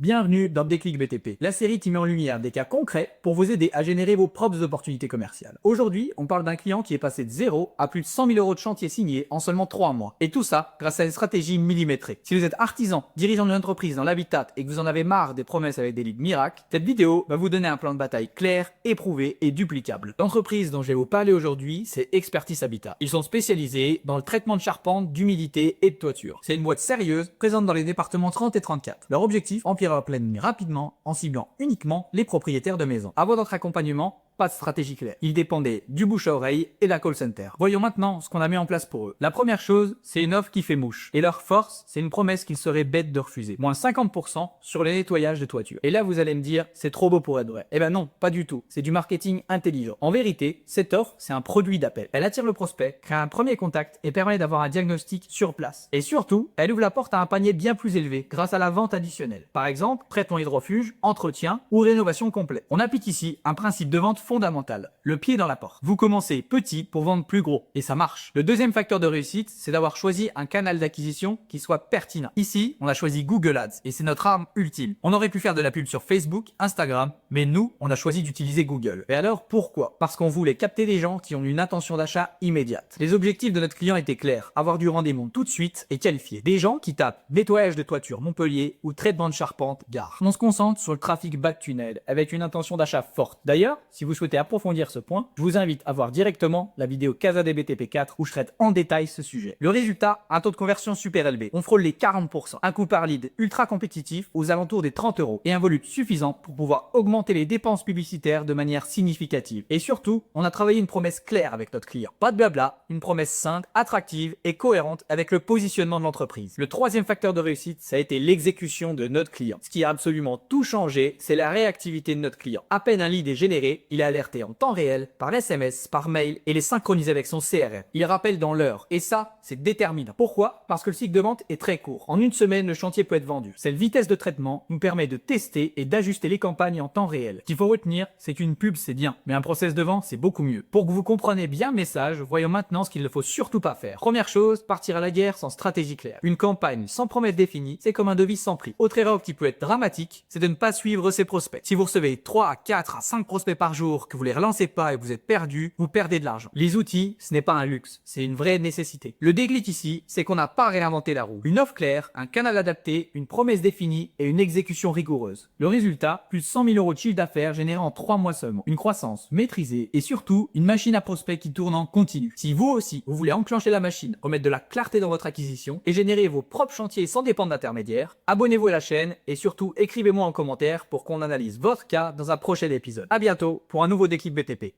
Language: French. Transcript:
Bienvenue dans Déclic BTP, la série qui met en lumière des cas concrets pour vous aider à générer vos propres opportunités commerciales. Aujourd'hui, on parle d'un client qui est passé de 0 à plus de 100 000 euros de chantier signé en seulement 3 mois. Et tout ça grâce à une stratégie millimétrée. Si vous êtes artisan, dirigeant d'une entreprise dans l'habitat et que vous en avez marre des promesses avec des leads miracles, cette vidéo va vous donner un plan de bataille clair, éprouvé et duplicable. L'entreprise dont je vais vous parler aujourd'hui, c'est Expertise Habitat. Ils sont spécialisés dans le traitement de charpente, d'humidité et de toiture. C'est une boîte sérieuse, présente dans les départements 30 et 34. Leur objectif, remplir leur planning rapidement en ciblant uniquement les propriétaires de maisons. Avant notre accompagnement, pas de stratégie claire. Ils dépendaient du bouche à oreille et d'un call center. Voyons maintenant ce qu'on a mis en place pour eux. La première chose, c'est une offre qui fait mouche. Et leur force, c'est une promesse qu'ils seraient bêtes de refuser. Moins 50% sur les nettoyages de toiture. Et là, vous allez me dire, c'est trop beau pour être vrai. Eh ben non, pas du tout. C'est du marketing intelligent. En vérité, cette offre, c'est un produit d'appel. Elle attire le prospect, crée un premier contact et permet d'avoir un diagnostic sur place. Et surtout, elle ouvre la porte à un panier bien plus élevé grâce à la vente additionnelle. Par exemple, traitement hydrofuge, entretien ou rénovation complète. On applique ici un principe de vente fondamental, le pied dans la porte. Vous commencez petit pour vendre plus gros, et ça marche. Le deuxième facteur de réussite, c'est d'avoir choisi un canal d'acquisition qui soit pertinent. Ici, on a choisi Google Ads, et c'est notre arme ultime. On aurait pu faire de la pub sur Facebook, Instagram, mais nous, on a choisi d'utiliser Google. Et alors, pourquoi? Parce qu'on voulait capter des gens qui ont une intention d'achat immédiate. Les objectifs de notre client étaient clairs, avoir du rendez-vous tout de suite et qualifié. Des gens qui tapent nettoyage de toiture Montpellier ou traitement de charpente Gare. On se concentre sur le trafic back tunnel, avec une intention d'achat forte. D'ailleurs, si vous souhaitez approfondir ce point, je vous invite à voir directement la vidéo Casa des BTP 4 où je traite en détail ce sujet. Le résultat, un taux de conversion super élevé. On frôle les 40%. Un coût par lead ultra compétitif aux alentours des 30 euros et un volume suffisant pour pouvoir augmenter les dépenses publicitaires de manière significative. Et surtout, on a travaillé une promesse claire avec notre client. Pas de blabla, une promesse simple, attractive et cohérente avec le positionnement de l'entreprise. Le troisième facteur de réussite, ça a été l'exécution de notre client. Ce qui a absolument tout changé, c'est la réactivité de notre client. À peine un lead est généré, il est alerté en temps réel, par SMS, par mail et les synchroniser avec son CRM. Il rappelle dans l'heure. Et ça, c'est déterminant. Pourquoi? Parce que le cycle de vente est très court. En une semaine, le chantier peut être vendu. Cette vitesse de traitement nous permet de tester et d'ajuster les campagnes en temps réel. Ce qu'il faut retenir, c'est qu'une pub, c'est bien, mais un process de vente, c'est beaucoup mieux. Pour que vous compreniez bien le message, voyons maintenant ce qu'il ne faut surtout pas faire. Première chose, partir à la guerre sans stratégie claire. Une campagne sans promesse définie, c'est comme un devis sans prix. Autre erreur qui peut être dramatique, c'est de ne pas suivre ses prospects. Si vous recevez 3 à 4 à 5 prospects par jour, que vous les relancez pas et que vous êtes perdu, vous perdez de l'argent. Les outils, ce n'est pas un luxe, c'est une vraie nécessité. Le déclic ici, c'est qu'on n'a pas réinventé la roue. Une offre claire, un canal adapté, une promesse définie et une exécution rigoureuse. Le résultat, plus de 100 000 euros de chiffre d'affaires généré en 3 mois seulement. Une croissance maîtrisée et surtout, une machine à prospects qui tourne en continu. Si vous aussi, vous voulez enclencher la machine, remettre de la clarté dans votre acquisition et générer vos propres chantiers sans dépendre d'intermédiaires, abonnez-vous à la chaîne et surtout écrivez-moi en commentaire pour qu'on analyse votre cas dans un prochain épisode. À bientôt pour un nouveau Déclic BTP.